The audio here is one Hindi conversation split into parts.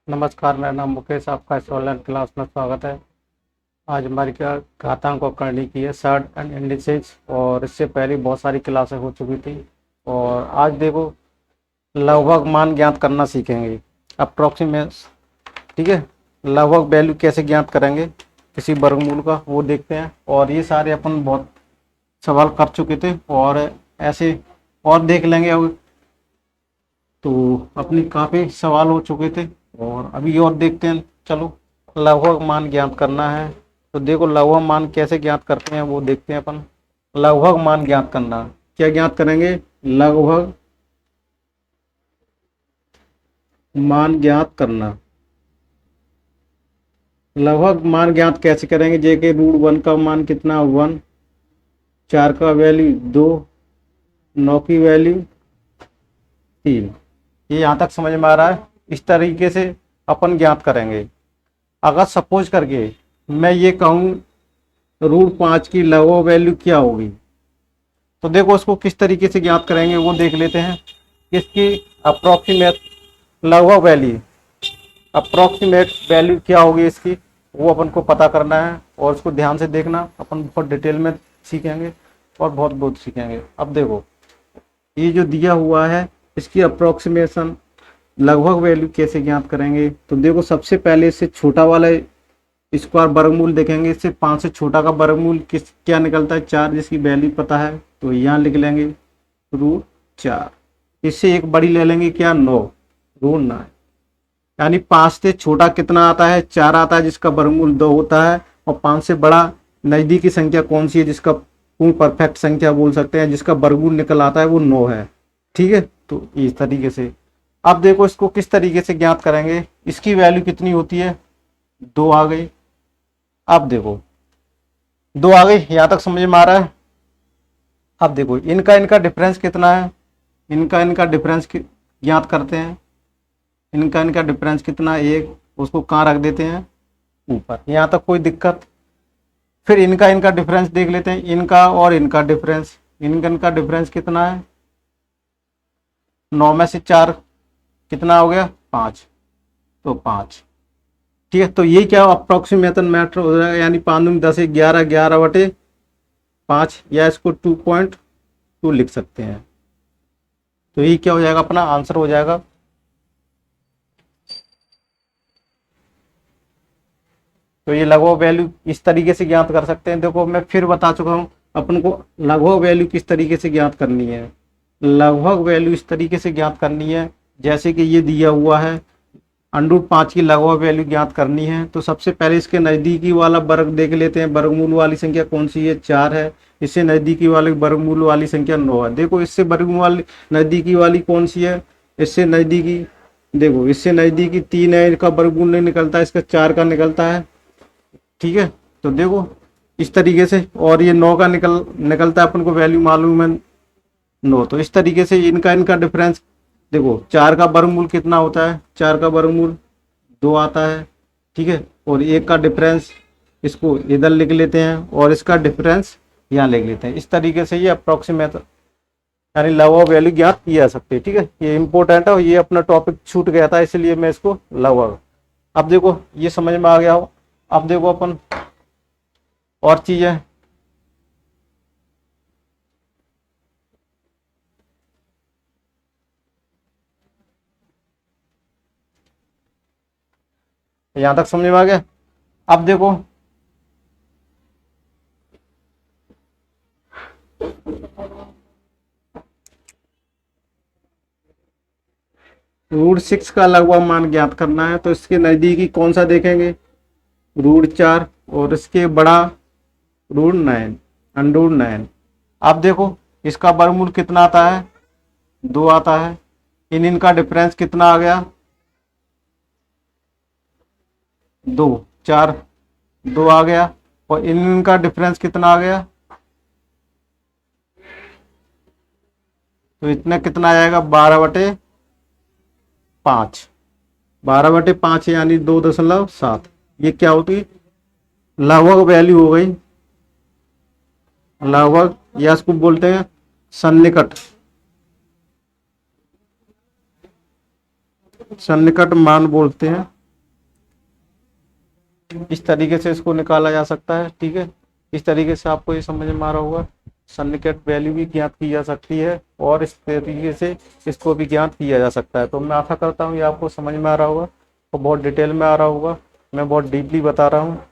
नमस्कार, मेरा नाम मुकेश, आपका इस ऑनलाइन क्लास में स्वागत है। आज हमारी क्या घातांक करनी की है सर्ड एंड इंडिसेस, और इससे पहले बहुत सारी क्लासें हो चुकी थी। और आज देखो, लगभग मान ज्ञात करना सीखेंगे, अप्रोक्सीमेट। ठीक है, लगभग वैल्यू कैसे ज्ञात करेंगे किसी वर्गमूल का, वो देखते हैं। और ये सारे अपन बहुत सवाल कर चुके थे, और ऐसे और देख लेंगे। अब तो अपनी काफ़ी सवाल हो चुके थे, और अभी और देखते हैं। चलो, लगभग मान ज्ञात करना है। तो देखो, लगभग मान कैसे ज्ञात करते हैं वो देखते हैं अपन। लगभग मान ज्ञात करना, क्या ज्ञात करेंगे? लगभग मान ज्ञात करना। लगभग मान ज्ञात कैसे करेंगे? जे के √1 का मान कितना? 1, 4 का वैल्यू 2, 9 की वैल्यू 3। ये यहाँ तक समझ में आ रहा है? इस तरीके से अपन ज्ञात करेंगे। अगर सपोज करके मैं ये कहूँ √5 की लगभग वैल्यू क्या होगी, तो देखो उसको किस तरीके से ज्ञात करेंगे वो देख लेते हैं। इसकी अप्रोक्सीमेट लगभग वैल्यू, अप्रोक्सीमेट वैल्यू क्या होगी इसकी, वो अपन को पता करना है। और उसको ध्यान से देखना, अपन बहुत डिटेल में सीखेंगे और बहुत बहुत सीखेंगे। अब देखो, ये जो दिया हुआ है इसकी अप्रोक्सीमेशन लगभग वैल्यू कैसे ज्ञात करेंगे। तो देखो, सबसे पहले इससे छोटा वाला स्क्वायर वर्गमूल देखेंगे। इससे 5 से छोटा का वर्गमूल किस क्या निकलता है? 4, जिसकी वैल्यू पता है, तो यहाँ लिख लेंगे √4। इससे एक बड़ी ले लेंगे, क्या? 9, √9। यानी 5 से छोटा कितना आता है? 4 आता है, जिसका वर्गमूल 2 होता है। और 5 से बड़ा नजदीकी संख्या कौन सी है, जिसका पूर्ण परफेक्ट संख्या बोल सकते हैं, जिसका वर्गमूल निकल आता है, वो 9 है। ठीक है, तो इस तरीके से। अब देखो, इसको किस तरीके से ज्ञात करेंगे। इसकी वैल्यू कितनी होती है? 2 आ गई। अब देखो, 2 आ गई, यहां तक समझ में आ रहा है? अब देखो, इनका इनका डिफरेंस कितना है? इनका इनका डिफरेंस ज्ञात करते हैं। इनका इनका डिफरेंस कितना? 1। उसको कहाँ रख देते हैं? ऊपर। यहां तक कोई दिक्कत? फिर इनका इनका डिफरेंस देख लेते हैं, इनका और इनका डिफरेंस। इनका इनका डिफरेंस कितना है? 9 में से 4 कितना हो गया? 5। तो 5। ठीक है, तो ये क्या अप्रोक्सीमेशन मैटर हो जाएगा, यानी 5 में 10 11, 11/5, या इसको 2.2 लिख सकते हैं। तो ये क्या हो जाएगा? अपना आंसर हो जाएगा। तो ये लगभग वैल्यू इस तरीके से ज्ञात कर सकते हैं। देखो, मैं फिर बता चुका हूँ अपन को लगभग वैल्यू किस तरीके से ज्ञात करनी है। लगभग वैल्यू इस तरीके से ज्ञात करनी है, जैसे कि ये दिया हुआ है, √5 की लगभग वैल्यू ज्ञात करनी है। तो सबसे पहले इसके नज़दीकी वाला वर्ग देख लेते हैं। वर्गमूल वाली संख्या कौन सी है? 4 है। इससे नज़दीकी वाले वर्गमूल वाली संख्या 9 है। देखो, इससे वर्गमूल वाली नज़दीकी वाली कौन सी है? इससे नज़दीकी, देखो, इससे नज़दीकी 3 है, इसका वर्गमूल नहीं निकलता, इसका 4 का निकलता है। ठीक है, तो देखो इस तरीके से। और ये 9 का निकलता है, अपन को वैल्यू मालूम है 9। तो इस तरीके से इनका इनका डिफरेंस, देखो 4 का वर्गमूल कितना होता है? 4 का वर्गमूल 2 आता है। ठीक है, और 1 का डिफरेंस इसको इधर लिख लेते हैं, और इसका डिफरेंस यहाँ लिख लेते हैं। इस तरीके से ये अप्रोक्सीमेट, यानी लगभग वैल्यू ज्ञात की जा सकती है। ठीक है, ये इंपॉर्टेंट है, और ये अपना टॉपिक छूट गया था, इसलिए मैं इसको लगभग। अब देखो, ये समझ में आ गया हो। अब देखो अपन और चीजें। यहां तक समझ में आ गया? अब देखो, √6 का लगभग मान ज्ञात करना है। तो इसके नजदीकी कौन सा देखेंगे? √4। और इसके बड़ा √9, √9। अब देखो, इसका वर्गमूल कितना आता है? 2 आता है। इनका डिफरेंस कितना आ गया? 2, 4, 2 आ गया। और इनका डिफरेंस कितना आ गया? तो इतना कितना आ जाएगा? 12/5। 12/5 यानी 2.7। ये क्या होती? लगभग वैल्यू हो गई। लगभग, या इसको बोलते हैं सन्निकट, सन्निकट मान बोलते हैं। इस तरीके से इसको निकाला जा सकता है। ठीक है, इस तरीके से आपको ये समझ में आ रहा होगा। सन्निकट वैल्यू भी ज्ञात की जा सकती है और इस तरीके से इसको भी ज्ञात किया जा सकता है। तो मैं आशा करता हूँ ये आपको समझ में आ रहा होगा और बहुत डिटेल में आ रहा होगा। मैं बहुत डीपली बता रहा हूँ।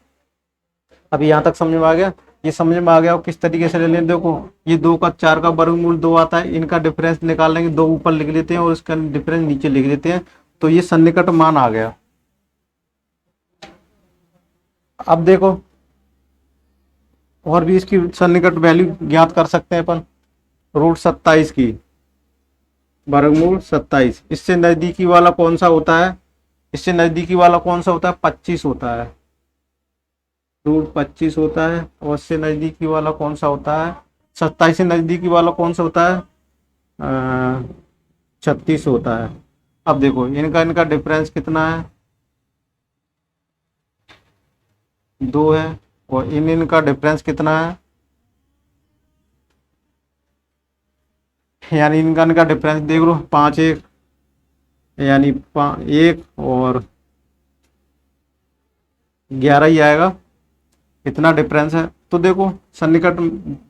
अभी यहाँ तक समझ में आ गया? ये समझ में आ गया किस तरीके से ले लें। देखो, ये 2 का 4 का वर्गमूल 2 आता है, इनका डिफरेंस निकाल लेंगे, 2 ऊपर लिख लेते हैं और इसका डिफरेंस नीचे लिख देते हैं, तो ये सन्निकट मान आ गया। अब देखो, और भी इसकी सन्निकट वैल्यू ज्ञात कर सकते हैं अपन। √27 की वर्गमूल 27, इससे नजदीकी वाला कौन सा होता है? इससे नजदीकी वाला कौन सा होता है? 25 होता है। √25 होता है। और इससे नजदीकी वाला कौन सा होता है? 27 से नजदीकी वाला कौन सा होता है? 36 होता है। अब देखो, इनका इनका डिफरेंस कितना है? 2 है। और इनका डिफरेंस कितना है? यानी इनका इनका डिफरेंस देख लो, 5 1, यानी 1 और 11 ही आएगा। इतना डिफरेंस है। तो देखो सन्निकट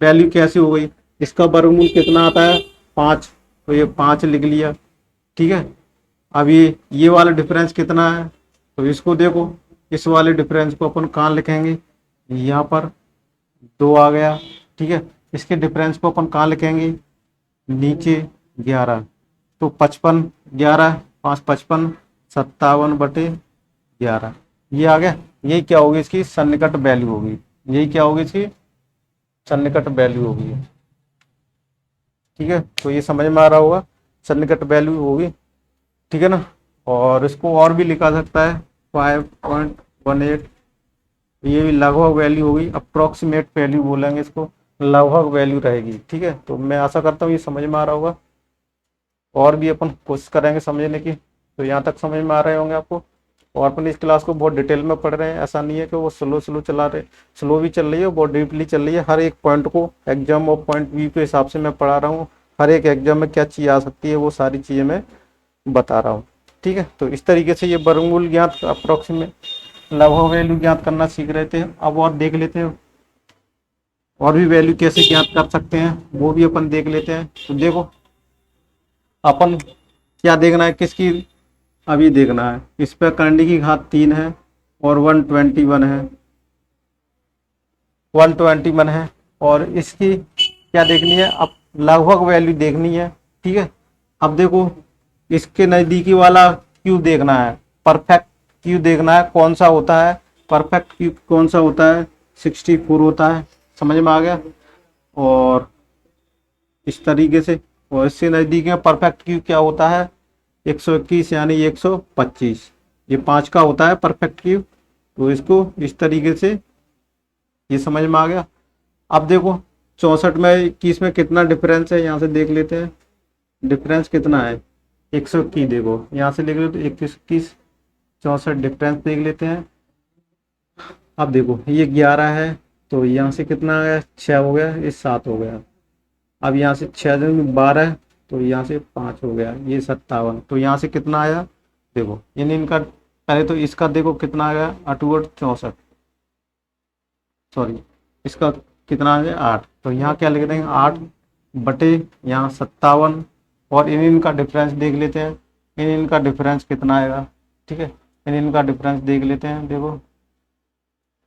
वैल्यू कैसी हो गई। इसका वर्गमूल कितना आता है? 5, तो ये 5 लिख लिया। ठीक है, अब ये वाला डिफरेंस कितना है? तो इसको देखो, इस वाले डिफरेंस को अपन कहाँ लिखेंगे? यहाँ पर 2 आ गया। ठीक है, इसके डिफरेंस को अपन कहाँ लिखेंगे? नीचे 11। तो 55, 11, 5 55, 57/11 ये आ गया। यही क्या होगी? इसकी सन्निकट वैल्यू होगी। यही क्या होगी? इसकी सन्निकट वैल्यू होगी। ठीक है, तो ये समझ में आ रहा होगा, सन्निकट वैल्यू होगी। ठीक है ना। और इसको और भी लिखा सकता है 5.18, ये भी लगभग वैल्यू होगी, अप्रोक्सीमेट वैल्यू बोलेंगे इसको, लगभग वैल्यू रहेगी। ठीक है, तो मैं आशा करता हूँ ये समझ में आ रहा होगा। और भी अपन कोशिश करेंगे समझने की। तो यहाँ तक समझ में आ रहे होंगे आपको। और अपन इस क्लास को बहुत डिटेल में पढ़ रहे हैं, ऐसा नहीं है कि वो स्लो चला रहे, स्लो भी चल रही है, बहुत डीपली चल रही है। हर एक पॉइंट को एग्जाम और पॉइंट व्यू के हिसाब से मैं पढ़ा रहा हूँ। हर एक एग्जाम में क्या चीज़ आ सकती है वो सारी चीज़ें मैं बता रहा हूँ। ठीक है, तो इस तरीके से ये वर्गमूल ज्ञात, अप्रोक्सीमेट, लगभग वैल्यू ज्ञात करना सीख रहे थे। अब और देख लेते हैं और भी वैल्यू कैसे ज्ञात कर सकते हैं, वो भी अपन देख लेते हैं। तो देखो, अपन क्या देखना है, किसकी अभी देखना है। इस पर करंडी की घात 3 है और 121 है, 121 है। और इसकी क्या देखनी है? अब लगभग वैल्यू देखनी है। ठीक है, अब देखो, इसके नज़दीकी वाला क्यू देखना है, परफेक्ट क्यू देखना है, कौन सा होता है परफेक्ट क्यू? कौन सा होता है? 64 होता है। समझ में आ गया। और इस तरीके से, और इससे नज़दीक में परफेक्ट क्यू क्या होता है? 121 यानी 125, ये 5 का होता है परफेक्ट क्यू। तो इसको इस तरीके से, ये समझ में आ गया। अब देखो 64 में 21 में कितना डिफरेंस है, यहाँ से देख लेते हैं। डिफरेंस कितना है? 121। देखो यहाँ से देख लो तो 21, 64 डिफरेंस देख लेते हैं। अब देखो ये 11 है, तो यहाँ से कितना आ गया? 6 हो गया, ये 7 हो गया। अब यहाँ से 6 में 12, तो यहाँ से 5 हो गया, ये 57। तो यहाँ से कितना आया? देखो इनका पहले तो इसका देखो कितना आ गया? 8/64, सॉरी, इसका कितना आ गया? 8। तो यहाँ क्या लिख देंगे? 8 बटे यहाँ 57। और इनका डिफरेंस देख लेते हैं। इनका डिफरेंस कितना आएगा? ठीक है, इनका डिफरेंस देख लेते हैं। देखो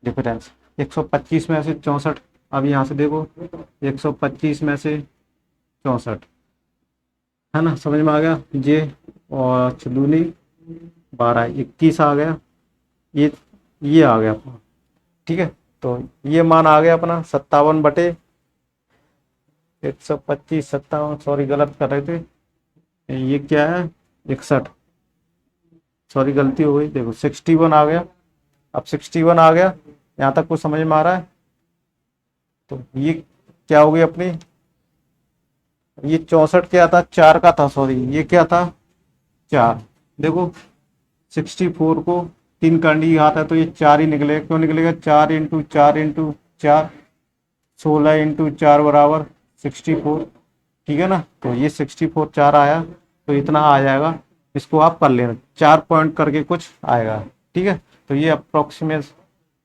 डिफरेंस 125 में से 64। अब यहाँ से देखो 125 में से 64, है ना, समझ में आ गया। ये और 6 12, 21 आ गया। ये आ गया अपना। ठीक है, तो ये मान आ गया अपना 57/125, 57, सॉरी गलत कर रहे थे। ये क्या है? 61, सॉरी गलती हो गई। देखो 61 आ गया। अब 61 आ गया, यहाँ तक कुछ समझ में आ रहा है? तो ये क्या हो गई अपनी? ये 64 क्या था? 4 का था, सॉरी ये क्या था? 4। देखो 64 को 3 करंडी आता है तो ये 4 ही निकलेगा। क्यों निकलेगा? 4 × 4 × 4, 16 × 4 बराबर 64। ठीक है ना। तो ये 64 4 आया, तो इतना आ जाएगा। इसको आप कर लेना, 4 पॉइंट करके कुछ आएगा। ठीक है, तो ये अप्रोक्सीमेट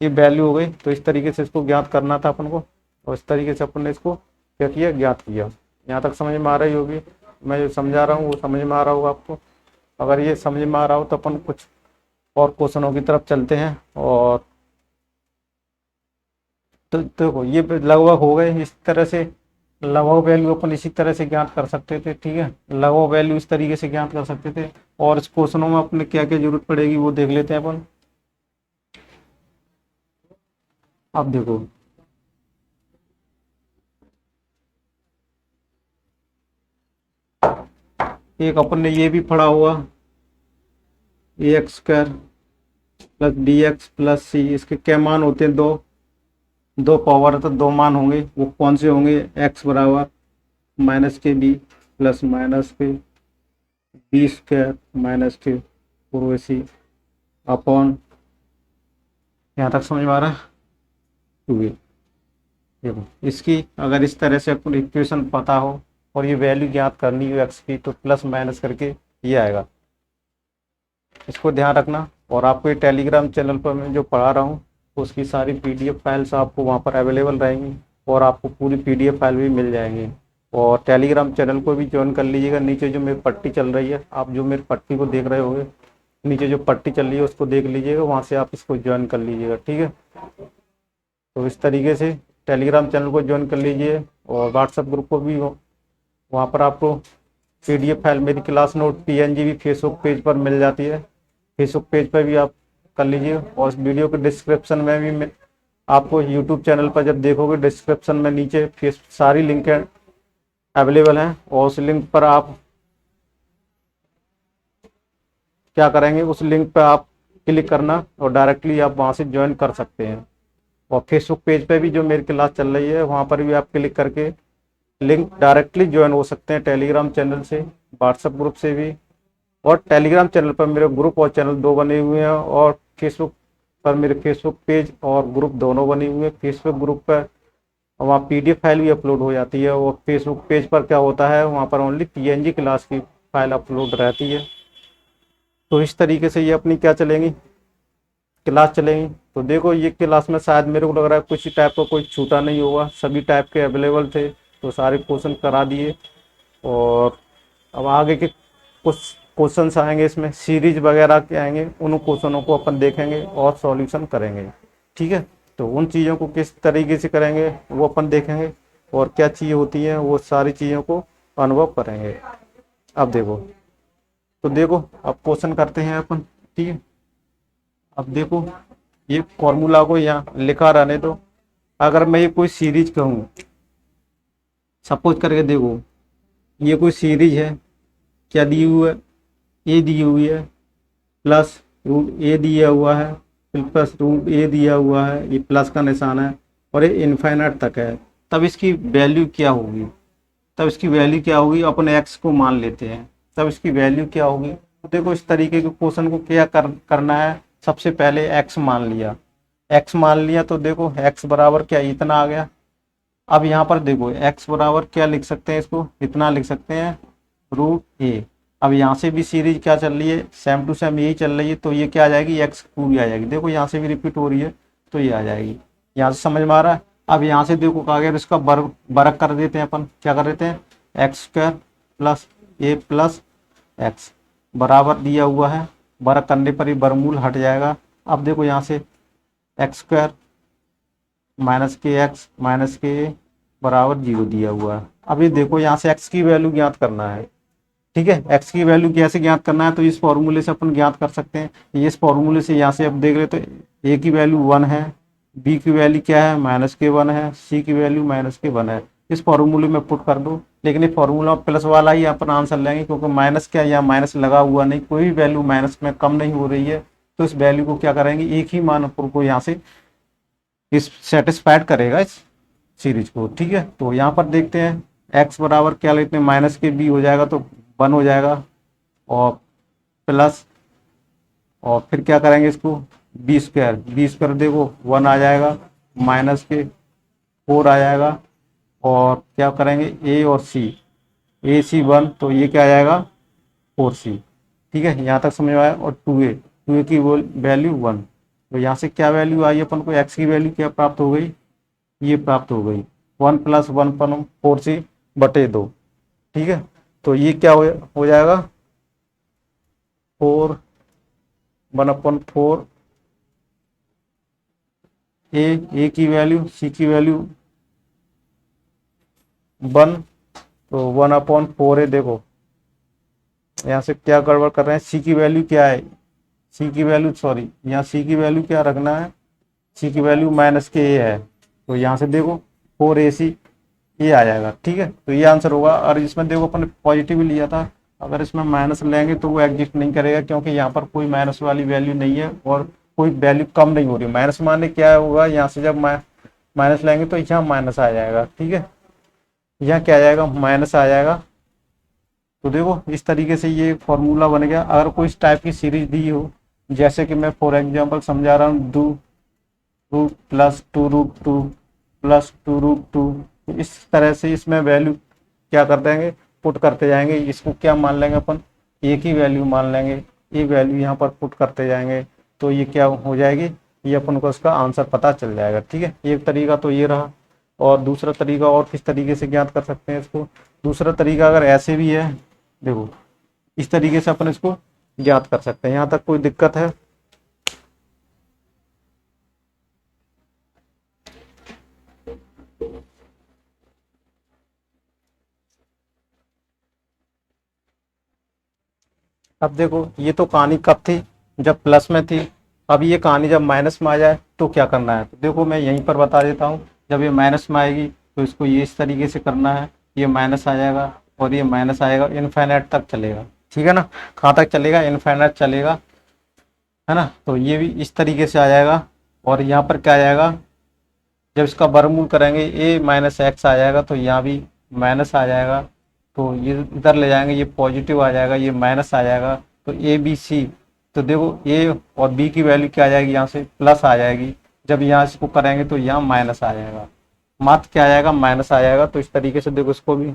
ये वैल्यू हो गई। तो इस तरीके से इसको ज्ञात करना था अपन को, और इस तरीके से अपन ने इसको क्या किया, ज्ञात किया। यहाँ तक समझ में आ रही होगी, मैं जो समझा रहा हूँ वो समझ में आ रहा होगा आपको। अगर ये समझ में आ रहा हो तो अपन कुछ और क्वेश्चनों की तरफ चलते हैं। और तो देखो ये लगभग हो गए। इस तरह से लगभग वैल्यू अपन इसी तरह से ज्ञात कर सकते थे, ठीक है, लगभग वैल्यू इस तरीके से ज्ञात कर सकते थे। और इस क्वेश्चनों में अपने क्या क्या जरूरत पड़ेगी वो देख लेते हैं अपन। अब देखो एक अपन ने ये भी पढ़ा हुआ, A X square plus B X plus C, इसके क्या मान होते हैं, दो दो पावर है तो दो मान होंगे। वो कौन से होंगे, एक्स बराबर माइनस के बी प्लस माइनस के बी स्क्वायर माइनस के फोर ए सी अपॉन, यहाँ तक समझ में आ रहा है, टू ए। देखो इसकी अगर इस तरह से आपको इक्वेशन पता हो और ये वैल्यू ज्ञात करनी हो एक्स की, तो प्लस माइनस करके ये आएगा, इसको ध्यान रखना। और आपको ये टेलीग्राम चैनल पर मैं जो पढ़ा रहा हूँ उसकी सारी पीडीएफ फाइल्स आपको वहाँ पर अवेलेबल रहेंगी, और आपको पूरी पीडीएफ फाइल भी मिल जाएंगी। और टेलीग्राम चैनल को भी ज्वाइन कर लीजिएगा। नीचे जो मेरी पट्टी चल रही है, आप जो मेरी पट्टी को देख रहे होंगे, नीचे जो पट्टी चल रही है उसको देख लीजिएगा, वहाँ से आप इसको ज्वाइन कर लीजिएगा, ठीक है। तो इस तरीके से टेलीग्राम चैनल को ज्वाइन कर लीजिए, और व्हाट्सएप ग्रुप को भी, वहाँ पर आपको पीडीएफ फाइल मेरी क्लास नोट पीएनजी भी फेसबुक पेज पर मिल जाती है, फेसबुक पेज पर भी आप कर लीजिए। और इस वीडियो के डिस्क्रिप्शन में भी आपको यूट्यूब चैनल पर जब देखोगे डिस्क्रिप्शन में नीचे सारी लिंक अवेलेबल हैं, और उस लिंक पर आप क्या करेंगे, उस लिंक पर आप क्लिक करना और डायरेक्टली आप वहाँ से ज्वाइन कर सकते हैं। और फेसबुक पेज पे भी जो मेरी क्लास चल रही है वहाँ पर भी आप क्लिक करके लिंक डायरेक्टली ज्वाइन हो सकते हैं, टेलीग्राम चैनल से, व्हाट्सएप ग्रुप से भी। और टेलीग्राम चैनल पर मेरे ग्रुप और चैनल दो बने हुए हैं, और फेसबुक पर मेरे फेसबुक पेज और ग्रुप दोनों बने हुए हैं। फेसबुक ग्रुप पर वहाँ पीडीएफ फाइल भी अपलोड हो जाती है, और फेसबुक पेज पर क्या होता है, वहाँ पर ओनली पीएनजी क्लास की फाइल अपलोड रहती है। तो इस तरीके से ये अपनी क्या चलेंगी, क्लास चलेंगी। तो देखो ये क्लास में शायद मेरे को लग रहा है कुछ टाइप का कोई छूटा नहीं होगा, सभी टाइप के अवेलेबल थे, तो सारे क्वेश्चन करा दिए। और अब आगे के कुछ क्वेश्चंस आएंगे, इसमें सीरीज वगैरह के आएंगे, उन क्वेश्चनों को अपन देखेंगे और सॉल्यूशन करेंगे, ठीक है। तो उन चीज़ों को किस तरीके से करेंगे वो अपन देखेंगे, और क्या चीज़ें होती हैं वो सारी चीज़ों को अनुभव करेंगे। अब देखो, तो देखो अब क्वेश्चन करते हैं अपन, ठीक है। अब देखो ये फॉर्मूला को यहाँ लिखा रहने दो। अगर मैं ये कोई सीरीज कहूँ, सपोज करके देखो ये कोई सीरीज है, क्या दी हुई है, ए दी हुई है, प्लस रूट ए दिया हुआ है, फिर प्लस रूट ए दिया हुआ है, ये प्लस का निशान है, और ये इनफाइनाइट तक है। तब इसकी वैल्यू क्या होगी, तब इसकी वैल्यू क्या होगी, अपन एक्स को मान लेते हैं, तब इसकी वैल्यू क्या होगी। तो देखो इस तरीके के क्वेश्चन को क्या करना है, सबसे पहले एक्स मान लिया, एक्स मान लिया तो देखो एक्स बराबर क्या, इतना आ गया। अब यहाँ पर देखो एक्स बराबर क्या लिख सकते हैं, इसको इतना लिख सकते हैं, रूट ए। अब यहाँ से भी सीरीज क्या चल रही है, सेम टू सेम यही चल रही है, तो ये क्या आ जाएगी, एक्स क्यूब आ जाएगी। देखो यहाँ से भी रिपीट हो रही है तो ये आ जाएगी, यहाँ से समझ में आ रहा है। अब यहाँ से देखो अगर इसका वर्ग कर देते हैं अपन, क्या कर देते हैं, एक्स स्क्वायर प्लस ए प्लस एक्स बराबर दिया हुआ है, वर्ग करने पर ही वर्गमूल हट जाएगा। अब देखो यहाँ से एक्स स्क्वायर माइनस के एक्स माइनस के बराबर 0 दिया हुआ है। अब ये देखो यहाँ से एक्स की वैल्यू ज्ञात करना है, ठीक है। एक्स की वैल्यू कैसे ज्ञात करना है, तो इस फॉर्मूले से अपन ज्ञात कर सकते हैं। ये इस फॉर्मूले से यहाँ से अब देख रहे तो ए की वैल्यू 1 है, बी की वैल्यू क्या है, माइनस के 1 है, सी की वैल्यू माइनस के 1 है। इस फॉर्मूले में पुट कर दो, लेकिन ये फॉर्मूला प्लस वाला ही अपन आंसर लेंगे, क्योंकि माइनस क्या, यहाँ माइनस लगा हुआ नहीं, कोई भी वैल्यू माइनस में कम नहीं हो रही है। तो इस वैल्यू को क्या करेंगे, एक ही मान अपन को यहाँ से इस सेटिस्फाइड करेगा इस सीरीज को, ठीक है। तो यहाँ पर देखते हैं एक्स बराबर क्या लेते हैं, माइनस के बी हो जाएगा तो 1 हो जाएगा, और प्लस, और फिर क्या करेंगे इसको बी स्क्वायर देखो 1 आ जाएगा, माइनस के 4 आ जाएगा, और क्या करेंगे ए और सी, ए सी 1 तो ये क्या आ जाएगा 4c, ठीक है। यहाँ तक समझ में आया। और 2a की वैल्यू 1, तो यहाँ से क्या वैल्यू आई अपन को, एक्स की वैल्यू क्या प्राप्त हो गई, ये प्राप्त हो गई 1+1/4c/2। ठीक है, तो ये क्या हो जाएगा 4 1/4 ए की वैल्यू, सी की वैल्यू 1, तो 1/4 है। देखो यहाँ से क्या गड़बड़ कर रहे हैं, सी की वैल्यू क्या है, सी की वैल्यू सॉरी यहाँ सी की वैल्यू क्या रखना है, सी की वैल्यू -k है, तो यहाँ से देखो 4ac ये आ जाएगा। ठीक है, तो ये आंसर होगा। और इसमें देखो अपन ने पॉजिटिव लिया था, अगर इसमें माइनस लेंगे तो वो एग्जिस्ट नहीं करेगा, क्योंकि यहाँ पर कोई माइनस वाली वैल्यू नहीं है और कोई वैल्यू कम नहीं हो रही। माइनस माने क्या होगा, यहाँ से जब माइनस लेंगे तो यहाँ माइनस आ जाएगा। ठीक है, यहाँ क्या आ जाएगा, माइनस आ जाएगा। तो देखो इस तरीके से ये फॉर्मूला बन गया। अगर कोई इस टाइप की सीरीज दी हो, जैसे कि मैं फॉर एग्जांपल समझा रहा हूँ, 2√2+2√2 इस तरह से इसमें वैल्यू क्या कर देंगे, पुट करते जाएंगे। इसको क्या मान लेंगे अपन, ए की वैल्यू मान लेंगे, ये वैल्यू यहाँ पर पुट करते जाएंगे, तो ये क्या हो जाएगी, ये अपन को इसका आंसर पता चल जाएगा। ठीक है, एक तरीका तो ये रहा। और दूसरा तरीका और किस तरीके से ज्ञात कर सकते हैं इसको, दूसरा तरीका अगर ऐसे भी है, देखो इस तरीके से अपन इसको ज्ञात कर सकते हैं। यहाँ तक कोई दिक्कत है? अब देखो ये तो कहानी कब थी, जब प्लस में थी। अब ये कहानी जब माइनस में आ जाए तो क्या करना है, तो देखो मैं यहीं पर बता देता हूँ। जब ये माइनस में आएगी तो इसको ये इस तरीके से करना है, ये माइनस आ जाएगा और ये माइनस आएगा, इनफाइनाइट तक चलेगा। ठीक है ना, कहाँ तक चलेगा, इनफाइनाइट चलेगा, है ना। तो ये भी इस तरीके से आ जाएगा। और यहाँ पर क्या आ जाएगा, जब इसका वर्गमूल करेंगे a-x आ जाएगा, तो यहाँ भी माइनस आ जाएगा, तो ये इधर ले जाएंगे, ये पॉजिटिव आ जाएगा, ये माइनस आ जाएगा, तो a b c, तो देखो a और b की वैल्यू क्या आ जाएगी, यहाँ से प्लस आ जाएगी। जब यहाँ इसको करेंगे तो यहाँ माइनस आ जाएगा, मात्र क्या आ जाएगा, माइनस आ जाएगा। तो इस तरीके से देखो इसको भी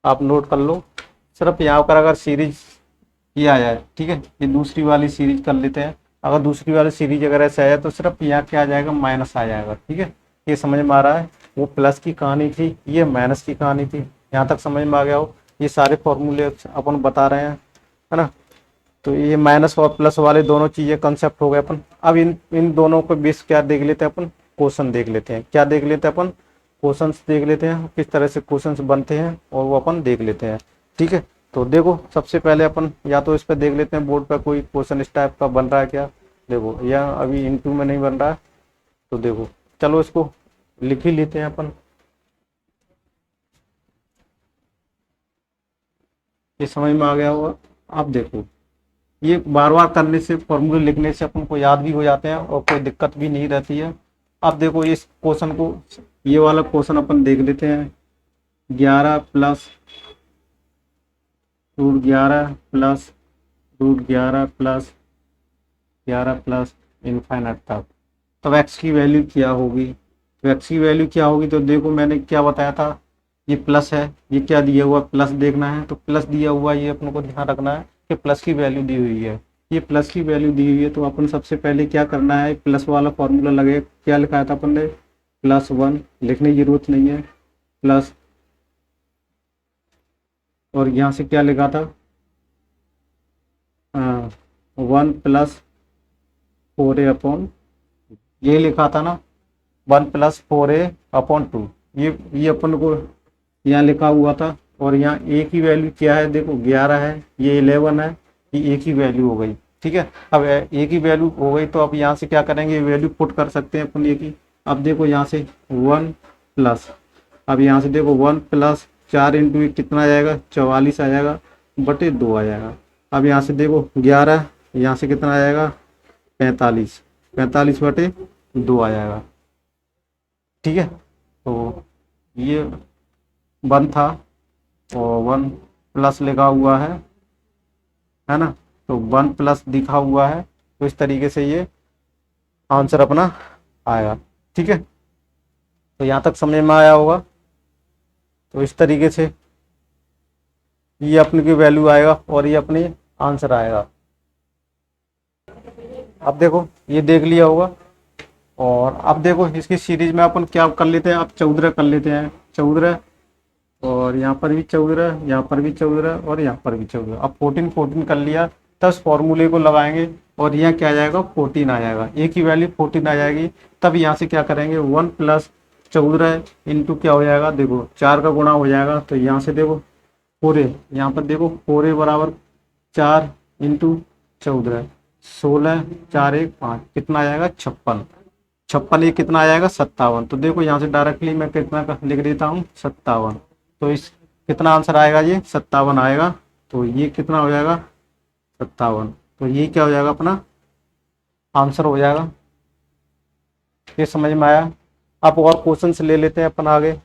आप नोट कर लो। सिर्फ यहाँ पर अगर सीरीज ये आ जाए, ठीक है, ये दूसरी वाली सीरीज कर लेते हैं। अगर दूसरी वाली सीरीज अगर ऐसे आ जाए तो सिर्फ यहाँ क्या आ जाएगा, माइनस आ जाएगा। ठीक है, ये समझ में आ रहा है, वो प्लस की कहानी थी, ये माइनस की कहानी थी। यहाँ तक समझ में आ गया हो, ये सारे फॉर्मूले अपन बता रहे हैं, है ना। तो ये माइनस और प्लस वाले दोनों चीजें कंसेप्ट हो गए अपन। अब इन दोनों को बेस क्या देख लेते हैं अपन, क्वेश्चन देख लेते हैं। क्या देख लेते हैं अपन, क्वेश्चंस देख लेते हैं, किस तरह से क्वेश्चंस बनते हैं और वो अपन देख लेते हैं। ठीक है, तो देखो सबसे पहले अपन या तो इस पर देख लेते हैं, बोर्ड पर कोई क्वेश्चन इस टाइप का बन रहा है क्या। देखो यह अभी इनटू में नहीं बन रहा है, तो देखो चलो इसको लिख ही लेते हैं अपन। ये समझ में आ गया होगा। आप देखो ये बार बार करने से, फॉर्मूले लिखने से अपन को याद भी हो जाते हैं और कोई दिक्कत भी नहीं रहती है। अब देखो इस क्वेश्चन को, ये वाला क्वेश्चन अपन देख लेते हैं। 11 plus √11 plus √11 plus 11 plus infinite तक। तब एक्स की वैल्यू क्या होगी, तो एक्स की वैल्यू क्या होगी, तो देखो मैंने क्या बताया था, ये प्लस है, ये क्या दिया हुआ, प्लस देखना है, तो प्लस दिया हुआ, ये अपन को ध्यान रखना है कि प्लस की वैल्यू दी हुई है। ये प्लस की वैल्यू दी हुई है, तो अपन सबसे पहले क्या करना है, प्लस वाला फॉर्मूला लगे, क्या लिखाया था अपन ने, +1 लिखने की जरूरत नहीं है, प्लस, और यहाँ से क्या लिखा था, 1+4a/, ये लिखा था ना, 1+4a/2। ये अपन को यहाँ लिखा हुआ था। और यहाँ a की वैल्यू क्या है, देखो 11 है, ये 11 है, ये a की वैल्यू हो गई। ठीक है, अब a की वैल्यू हो गई, तो अब यहाँ से क्या करेंगे, वैल्यू पुट कर सकते हैं अपन a की। अब देखो यहाँ से 1 प्लस, अब यहाँ से देखो 1 प्लस 4 इंटू कितना आ जाएगा, 44 आ जाएगा, बटे 2 आ जाएगा। अब यहाँ से देखो 11, यहाँ से कितना आ जाएगा, 45, 45 बटे 2 आ जाएगा। ठीक है, तो ये 1 था और 1 प्लस लिखा हुआ है ना, तो 1 प्लस दिखा हुआ है, तो इस तरीके से ये आंसर अपना आएगा। ठीक है, तो यहाँ तक समझ में आया होगा। तो इस तरीके से ये अपने की वैल्यू आएगा और ये अपनी आंसर आएगा। अब देखो ये देख लिया होगा। और अब देखो इसकी सीरीज में अपन क्या कर लेते हैं, अब 14 कर लेते हैं, 14, और यहाँ पर भी 14, यहाँ पर भी 14, और यहाँ पर भी 14। अब 14 14 कर लिया, तब इस फॉर्मूले को लगाएंगे और यहाँ क्या आ जाएगा, 14 आ जाएगा, एक ही वैल्यू 14 आ जाएगी। तब यहाँ से क्या करेंगे, 1 प्लस 14 इंटू क्या हो जाएगा, देखो 4 का गुणा हो जाएगा, तो यहाँ से देखो 4a, यहाँ पर देखो 4a बराबर 4 इंटू 14, 16, 4 1 5, कितना आ जाएगा 56, 56 ये कितना आ जाएगा 57। तो देखो यहाँ से डायरेक्टली मैं कितना लिख देता हूँ 57। तो इस कितना आंसर आएगा, ये 57 आएगा। तो ये कितना हो जाएगा 57। तो ये क्या हो जाएगा, अपना आंसर हो जाएगा। ये समझ में आया। अब और क्वेश्चन से ले लेते हैं अपन आगे।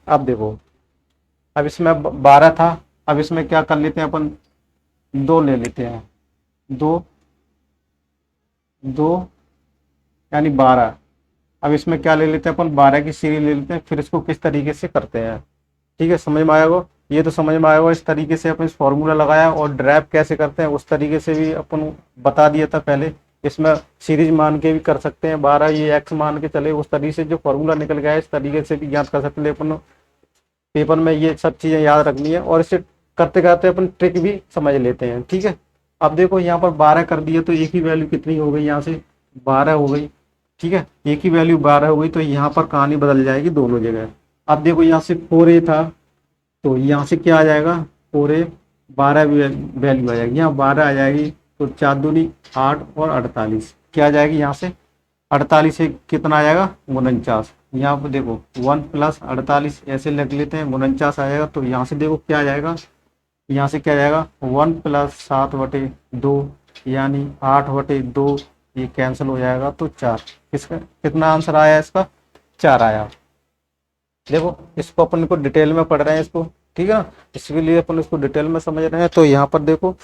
अब देखो, अब इसमें 12 था, अब इसमें क्या कर लेते हैं अपन, 2 ले लेते हैं, 2 2 यानी 12। अब इसमें क्या ले लेते हैं अपन, 12 की सीरीज ले लेते हैं, फिर इसको किस तरीके से करते हैं। ठीक है, समझ में आएगा। ये तो समझ में आएगा, इस तरीके से अपन इस फॉर्मूला लगाया, और ड्राइव कैसे करते हैं उस तरीके से भी अपन बता दिया था पहले। इसमें सीरीज मान के भी कर सकते हैं, 12 ये एक्स मान के चले, उस तरीके से जो फॉर्मूला निकल गया है इस तरीके से भी ज्ञात कर सकते हैं। अपन पेपर में ये सब चीज़ें याद रखनी है, और इसे करते करते अपन ट्रिक भी समझ लेते हैं। ठीक है, अब देखो यहाँ पर 12 कर दिया, तो एक ही वैल्यू कितनी हो गई, यहाँ से 12 हो गई। ठीक है, एक ही वैल्यू 12 हो गई, तो यहाँ पर कहानी बदल जाएगी दोनों जगह। अब देखो यहाँ से 4a था, तो यहाँ से क्या आ जाएगा, 4a 12 वैल्यू आ जाएगी, यहाँ 12 आ जाएगी, तो 4 दूनी 8 और 48 क्या आ जाएगी, यहाँ से 48 से कितना आ जाएगा 49। यहाँ पर देखो 1 प्लस 48 ऐसे लिख लेते हैं, 49 आ जाएगा। तो यहाँ से देखो क्या आ जाएगा, यहाँ से क्या आ जाएगा, 1 प्लस 7/2 यानी 8/2, ये कैंसिल हो जाएगा, तो 4। किसका कितना आंसर आया, इसका 4 आया। देखो इसको अपन को डिटेल में पढ़ रहे हैं इसको, ठीक है ना, इसके लिए अपन इसको डिटेल में समझ रहे हैं। तो यहाँ पर देखो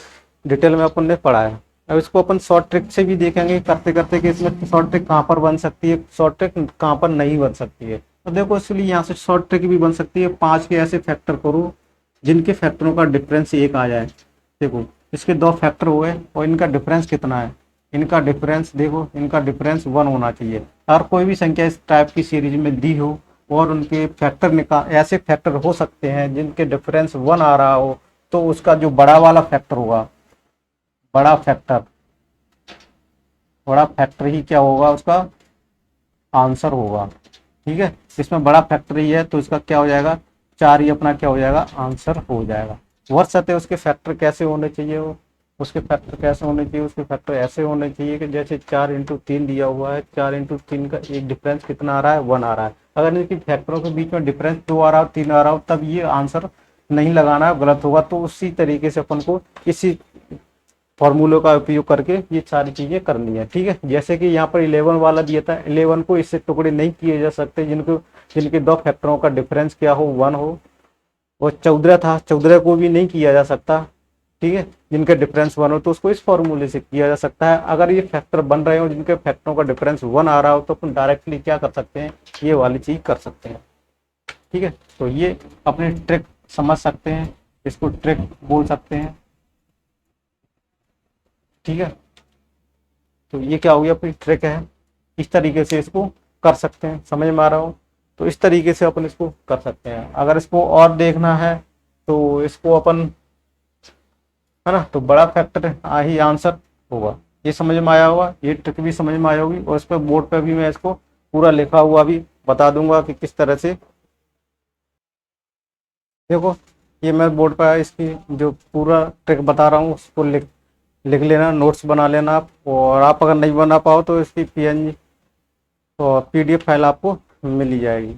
डिटेल में अपन ने पढ़ा है। अब इसको अपन शॉर्ट ट्रिक से भी देखेंगे करते करते कि इसमें शॉर्ट ट्रिक कहाँ पर बन सकती है, शॉर्ट ट्रिक कहाँ पर नहीं बन सकती है। तो देखो इसलिए यहाँ से शॉर्ट ट्रिक भी बन सकती है, 5 के ऐसे फैक्टर करो जिनके फैक्टरों का डिफरेंस 1 आ जाए। देखो इसके 2 फैक्टर हुए और इनका डिफरेंस कितना है, इनका डिफरेंस देखो, इनका डिफरेंस 1 होना चाहिए। और कोई भी संख्या इस टाइप की सीरीज में दी हो और उनके फैक्टर निकाल, ऐसे फैक्टर हो सकते हैं जिनके डिफरेंस 1 आ रहा हो, तो उसका जो बड़ा वाला फैक्टर होगा, बड़ा फैक्टर, बड़ा फैक्टर ही क्या होगा, उसका आंसर होगा। ठीक है, इसमें बड़ा फैक्टर ही है, तो इसका क्या हो जाएगा, 4 ही अपना क्या हो जाएगा, आंसर हो जाएगा। वर्षते उसके फैक्टर कैसे होने चाहिए, वो उसके फैक्टर कैसे होने चाहिए, उसके फैक्टर ऐसे होने चाहिए कि जैसे 4 × 3 दिया हुआ है, 4 × 3 का एक डिफरेंस कितना आ रहा है, 1 आ रहा है। अगर इनकी फैक्टरों के बीच में डिफरेंस 2 आ रहा हो, 3 आ रहा हो, तब ये आंसर नहीं लगाना, गलत होगा। तो उसी तरीके से अपन को इसी फॉर्मूलों का उपयोग करके ये सारी चीजें करनी है। ठीक है, जैसे कि यहाँ पर 11 वाला दिया था, 11 को इससे टुकड़े नहीं किए जा सकते जिनके 2 फैक्टरों का डिफरेंस क्या हो, 1 हो। और 14 था, 14 को भी नहीं किया जा सकता, ठीक है, जिनके डिफरेंस 1 हो, तो उसको इस फॉर्मूले से किया जा सकता है। अगर ये फैक्टर बन रहे हो जिनके फैक्टरों का डिफरेंस 1 आ रहा हो, तो अपन डायरेक्टली क्या कर सकते हैं, ये वाली चीज कर सकते हैं। ठीक है, तो ये अपने ट्रिक समझ सकते हैं, इसको ट्रिक बोल सकते हैं। ठीक है, तो ये क्या हो गया, अपनी ट्रिक है, इस तरीके से इसको कर सकते हैं। समझ में आ रहा हो, तो इस तरीके से अपन इसको कर सकते हैं। अगर इसको और देखना है तो इसको अपन, है ना, तो बड़ा फैक्टर ही आंसर होगा। ये समझ में आया होगा, ये ट्रिक भी समझ में आई होगी, और इस पर बोर्ड पर भी मैं इसको पूरा लिखा हुआ भी बता दूंगा कि किस तरह से। देखो ये मैं बोर्ड पर इसकी जो पूरा ट्रिक बता रहा हूँ उसको लिख लिख लेना, नोट्स बना लेना आप। और आप अगर नहीं बना पाओ तो इसकी PNG तो PDF फाइल आपको मिल ही जाएगी।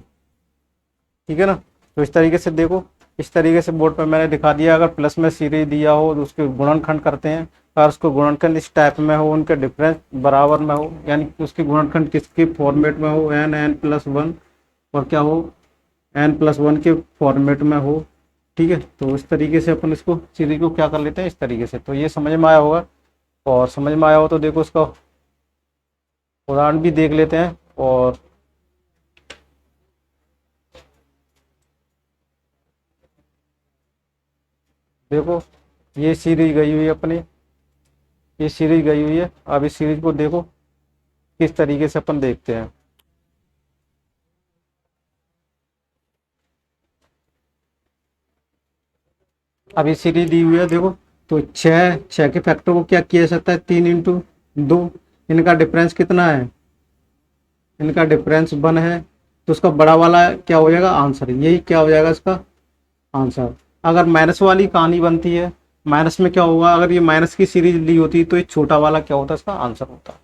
ठीक है ना, तो इस तरीके से देखो, इस तरीके से बोर्ड पर मैंने दिखा दिया। अगर प्लस में सीरीज दिया हो तो उसके गुणनखंड करते हैं, अगर उसको गुणनखंड इस टाइप में हो, उनके डिफरेंस बराबर में हो, यानी कि उसके गुणनखंड किसके फॉर्मेट में हो, n+1 और क्या हो, n+1 के फॉर्मेट में हो। ठीक है, तो इस तरीके से अपन इसको सीरीज को क्या कर लेते हैं, इस तरीके से। तो ये समझ में आया होगा, और समझ में आया हो तो देखो उसका उदाहरण भी देख लेते हैं। और देखो ये सीरीज गई हुई अपनी, ये सीरीज गई हुई है। अब इस सीरीज को देखो किस तरीके से अपन देखते हैं। अब ये सीरीज दी हुई है देखो, तो छः छः के फैक्टर को क्या किया जा सकता है, 3 × 2। इनका डिफरेंस कितना है, इनका डिफरेंस 1 है। तो उसका बड़ा वाला क्या हो जाएगा, आंसर। यही क्या हो जाएगा इसका आंसर। अगर माइनस वाली कहानी बनती है, माइनस में क्या होगा, अगर ये माइनस की सीरीज ली होती तो ये छोटा वाला क्या होता, इसका आंसर होता।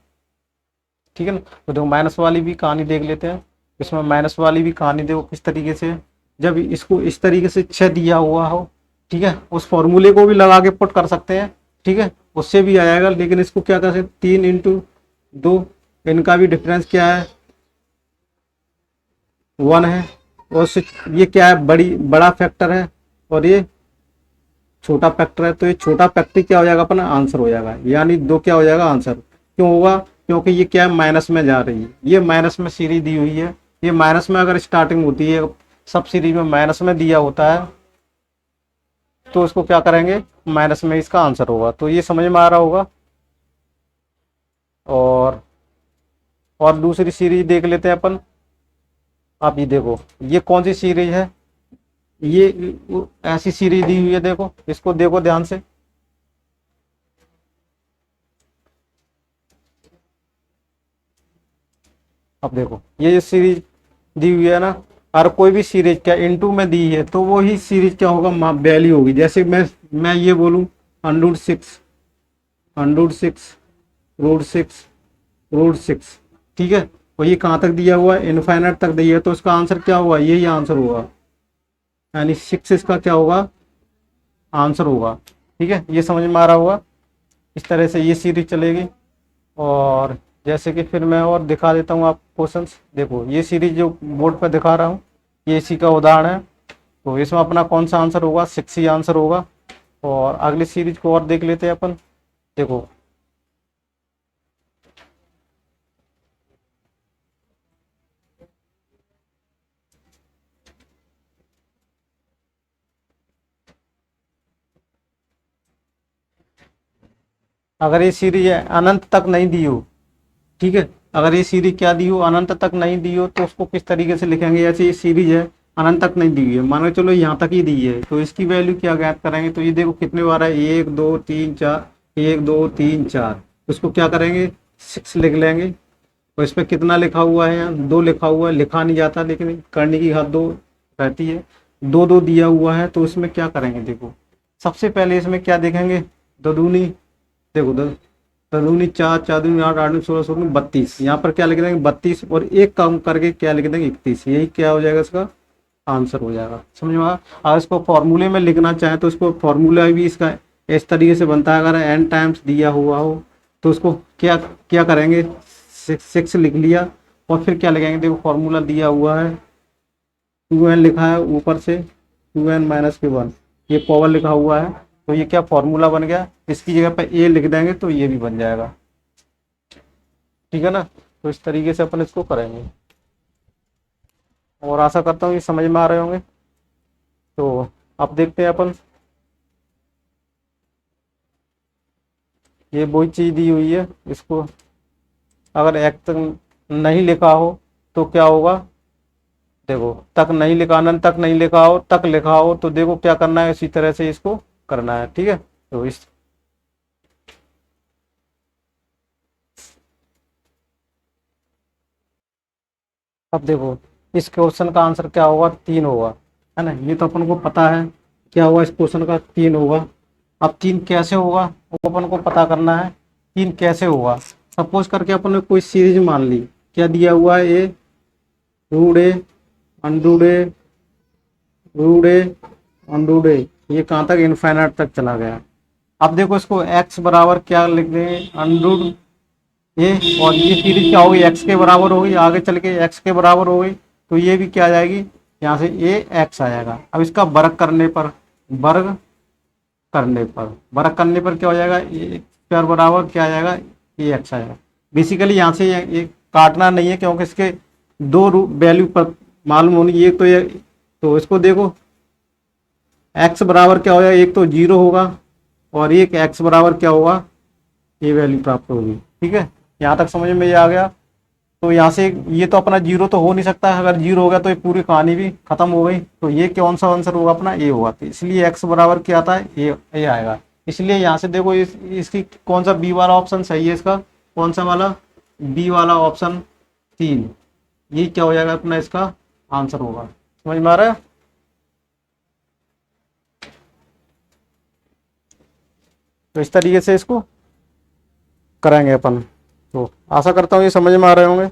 ठीक है ना। तो देखो माइनस वाली भी कहानी देख लेते हैं। इसमें माइनस वाली भी कहानी देखो किस तरीके से, जब इसको इस तरीके से 6 दिया हुआ हो, ठीक है, उस फॉर्मूले को भी लगा के पुट कर सकते हैं, ठीक है, उससे भी आ जाएगा। लेकिन इसको क्या कर सकते, 3 × 2, इनका भी डिफरेंस क्या है, 1 है। और ये क्या है, बड़ा फैक्टर है और ये छोटा फैक्टर है। तो ये छोटा फैक्टर क्या हो जाएगा, अपना आंसर हो जाएगा। यानी 2 क्या हो जाएगा, आंसर। क्यों होगा, क्योंकि ये क्या है, माइनस में जा रही है। ये माइनस में सीरीज दी हुई है। ये माइनस में अगर स्टार्टिंग होती है, सब सीरीज में माइनस में दिया होता है, तो इसको क्या करेंगे, माइनस में इसका आंसर होगा। तो ये समझ में आ रहा होगा। और दूसरी सीरीज देख लेते हैं अपन। आप ये देखो, ये कौन सी सीरीज है, ये ऐसी सीरीज दी हुई है। देखो इसको देखो ध्यान से। अब देखो ये सीरीज दी हुई है ना, और कोई भी सीरीज क्या इनटू में दी है, तो वो ही सीरीज क्या होगा, वैल्यू होगी। जैसे मैं ये बोलूं √6, √6, √6, √6, ठीक है। और ये कहाँ तक दिया हुआ है, इनफाइनाइट तक दिया है। तो इसका आंसर क्या होगा, यही आंसर होगा। यानी 6 इसका क्या होगा, आंसर होगा। ठीक है, ये समझ में आ रहा होगा। इस तरह से ये सीरीज चलेगी। और जैसे कि फिर मैं और दिखा देता हूँ आप क्वेश्चंस। देखो ये सीरीज जो बोर्ड पर दिखा रहा हूँ, ये इसी का उदाहरण है। तो इसमें अपना कौन सा आंसर होगा, 6 ही आंसर होगा। और अगली सीरीज को और देख लेते हैं अपन। देखो अगर ये सीरीज अनंत तक नहीं दी हो, ठीक है, अगर ये सीरीज क्या दी हो, अनंत तक नहीं दी हो, तो उसको किस तरीके से लिखेंगे। ऐसे ये सीरीज है, अनंत तक नहीं दी हुई है, मान के चलो यहाँ तक ही दी है, तो इसकी वैल्यू क्या ज्ञात करेंगे। तो ये देखो कितने बार है, 1 2 3 4, 1 2 3 4। उसको क्या करेंगे, 6 लिख लेंगे। और इस पर कितना लिखा हुआ है, यहाँ 2 लिखा हुआ है। लिखा नहीं जाता, लेकिन करने की हद 2 रहती है। 2 2 दिया हुआ है, तो इसमें क्या करेंगे। देखो सबसे पहले इसमें क्या देखेंगे, दो दूनी, देखो दो दूनी 4, 4 दूनी 8, 8 दूनी 16, 16 32। यहाँ पर क्या लिख देंगे, 32, और एक कम करके क्या लिख देंगे, 31। यही क्या हो जाएगा, इसका आंसर हो जाएगा। समझ में आया। अगर इसको फॉर्मूले में लिखना चाहें, तो इसको फॉर्मूला भी इसका इस तरीके से बनता है। अगर n टाइम्स दिया हुआ हो, तो उसको क्या क्या करेंगे, 6 लिख लिया, और फिर क्या लिखेंगे। देखो फॉर्मूला दिया हुआ है, 2n लिखा है ऊपर से, 2n - 1, ये पावर लिखा हुआ है। तो ये क्या फॉर्मूला बन गया। इसकी जगह पर a लिख देंगे, तो ये भी बन जाएगा। ठीक है ना। तो इस तरीके से अपन इसको करेंगे। और आशा करता हूँ ये समझ में आ रहे होंगे। तो अब देखते हैं अपन, ये वही चीज दी हुई है। इसको अगर एक तक नहीं लिखा हो, तो क्या होगा। देखो तक नहीं लिखा, अनंत तक नहीं लिखा हो, तक लिखा हो, तो देखो क्या करना है, इसी तरह से इसको करना है। ठीक है। तो इस अब देखो इस क्वेश्चन का आंसर क्या होगा, 3 होगा, है ना। ये तो अपन को पता है क्या होगा, इस क्वेश्चन का 3 होगा। अब 3 कैसे होगा, वो अपन को पता करना है। 3 कैसे होगा, सपोज करके अपन ने कोई सीरीज मान ली। क्या दिया हुआ है, ए √a, √a, √a, √a, ये कहाँ तक, इनफाइनाइट तक चला गया। अब देखो इसको x बराबर क्या लिख देंगे, √a, और ये सीरीज क्या होगी, x के बराबर होगी। आगे चल के x के बराबर हो गई, तो ये भी क्या आ जाएगी, यहाँ से a x आ जाएगा। अब इसका वर्ग करने पर, वर्ग वर्ग करने पर क्या हो जाएगा, a स्क्वायर बराबर क्या आ जाएगा, a x आएगा। बेसिकली यहाँ से ये काटना नहीं है, क्योंकि इसके 2 वैल्यू पर मालूम होनी। ये तो ये, तो इसको देखो x बराबर क्या हो जाएगा, एक तो 0 होगा, और एक x बराबर क्या होगा, ये वैल्यू प्राप्त होगी। ठीक है, यहाँ तक समझ में ये आ गया। तो यहाँ से ये तो अपना जीरो तो हो नहीं सकता, अगर जीरो हो गया तो ये पूरी कहानी भी खत्म हो गई। तो ये कौन सा आंसर होगा अपना, ए होगा। तो इसलिए एक्स बराबर क्या आता है, ए आएगा। इसलिए यहाँ से देखो इसकी कौन सा बी वाला ऑप्शन सही है, इसका कौन सा वाला, बी वाला ऑप्शन 3, ये क्या हो जाएगा अपना, इसका आंसर होगा। समझ में आ रहा है। तो इस तरीके से इसको करेंगे अपन। तो आशा करता हूँ ये समझ में आ रहे होंगे।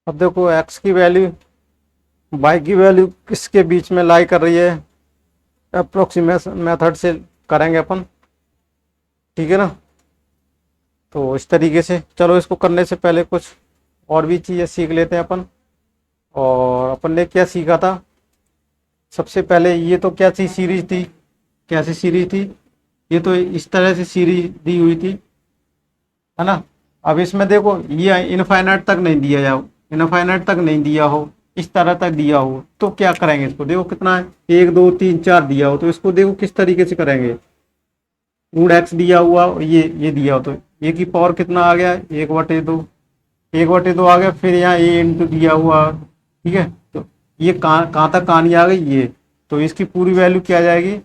अब देखो एक्स की वैल्यू वाई की वैल्यू किसके बीच में लाई कर रही है, अप्रोक्सीमेशन मेथड से करेंगे अपन। ठीक है ना। तो इस तरीके से चलो, इसको करने से पहले कुछ और भी चीज़ें सीख लेते हैं अपन। और अपन ने क्या सीखा था सबसे पहले, ये तो क्या सी सीरीज थी, कैसी सीरीज थी, ये तो इस तरह से सीरीज दी हुई थी, है ना। अब इसमें देखो ये इनफाइनाइट तक नहीं दिया जाओ, इनफाइनाइट तक नहीं दिया हो, इस तरह तक दिया हो, तो क्या करेंगे इसको, देखो कितना है, 1 2 3 4 दिया हो, तो इसको देखो किस तरीके से करेंगे। गुण एक्स दिया हुआ, ये दिया हो, तो ए की पावर कितना आ गया, 1/2, 1/2 आ गया। फिर यहाँ ए इंटू दिया हुआ। ठीक है, तो ये कहाँ तक कहानी आ गई ये, तो इसकी पूरी वैल्यू क्या आ जाएगी,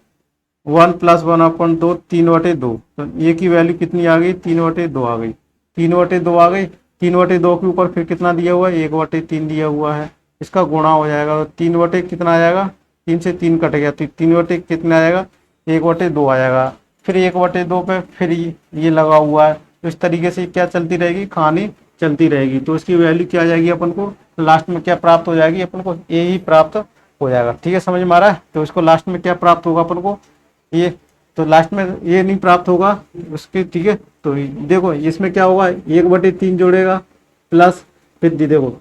1+1/2, 3/2। तो ए की वैल्यू कितनी आ गई, 3/2 आ गई, 3/2 आ गई। 3/2 के ऊपर फिर कितना दिया हुआ है, 1/3 दिया हुआ है, इसका गुणा हो जाएगा, 3 कितना आ जाएगा, 3 से 3 कट गया, तो 3 कितना आ जाएगा, 1/2 आ जाएगा। फिर 1/2 पे फिर ये लगा हुआ है। तो इस तरीके से क्या चलती रहेगी, कहानी चलती रहेगी। तो इसकी वैल्यू क्या आ जाएगी अपन को, लास्ट में क्या प्राप्त हो जाएगी अपन को, ए ही प्राप्त हो जाएगा। ठीक है, समझ में आ रहा है। तो इसको लास्ट में क्या प्राप्त होगा अपन को, ये, तो लास्ट में ये नहीं प्राप्त होगा उसके। ठीक है, तो देखो इसमें क्या होगा, 1/3 जोड़ेगा प्लस, फिर देखो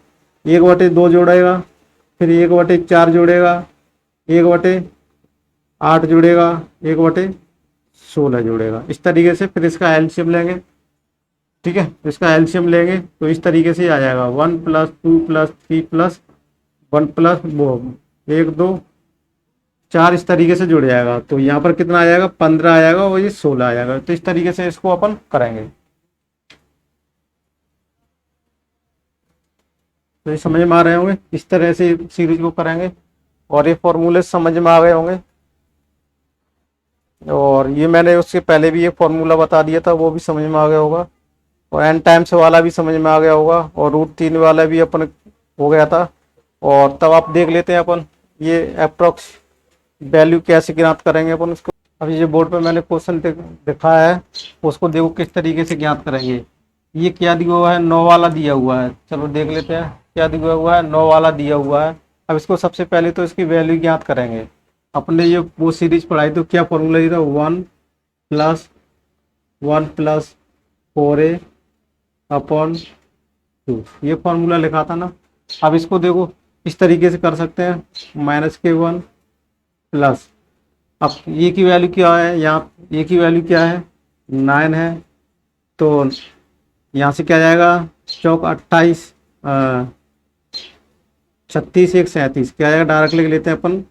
1/2 जोड़ेगा, फिर 1/4 जोड़ेगा, 1/8 जोड़ेगा, 1/16 जोड़ेगा। इस तरीके से फिर इसका एलसीएम लेंगे। ठीक है, तो इसका एलसीएम लेंगे तो इस तरीके से आ जाएगा, 1+2+3+1 वो 1 2 4 इस तरीके से जुड़ जाएगा। तो यहाँ पर कितना आ जाएगा, 15 आ जाएगा, और ये 16 आ जाएगा। तो इस तरीके से इसको अपन करेंगे। तो ये समझ में आ रहे होंगे, इस तरह से सीरीज को करेंगे, और ये फॉर्मूले समझ में आ गए होंगे। और ये मैंने उससे पहले भी ये फॉर्मूला बता दिया था, वो भी समझ में आ गया होगा, और एन टाइम्स वाला भी समझ में आ गया होगा, और √3 वाला भी अपन हो गया था। और तब आप देख लेते हैं अपन ये अप्रोक्स वैल्यू कैसे ज्ञात करेंगे अपन उसको। अभी जो बोर्ड पे मैंने क्वेश्चन दिखाया है उसको देखो किस तरीके से ज्ञात करेंगे। ये क्या दिया हुआ है, 9 वाला दिया हुआ है, चलो देख लेते हैं क्या दिया हुआ है, 9 वाला दिया हुआ है। अब इसको सबसे पहले तो इसकी वैल्यू ज्ञात करेंगे। अपने ये वो सीरीज पढ़ाई तो क्या फॉर्मूला दिया था, 1+1+4a/2, ये फॉर्मूला लिखा था ना। अब इसको देखो इस तरीके से कर सकते हैं, -k1 प्लस, अब ए की वैल्यू क्या है, यहाँ ए की वैल्यू क्या है, 9 है। तो यहाँ से क्या जाएगा, चौक 28, 36 1 37, क्या आएगा, डायरेक्ट लिख लेते हैं अपन,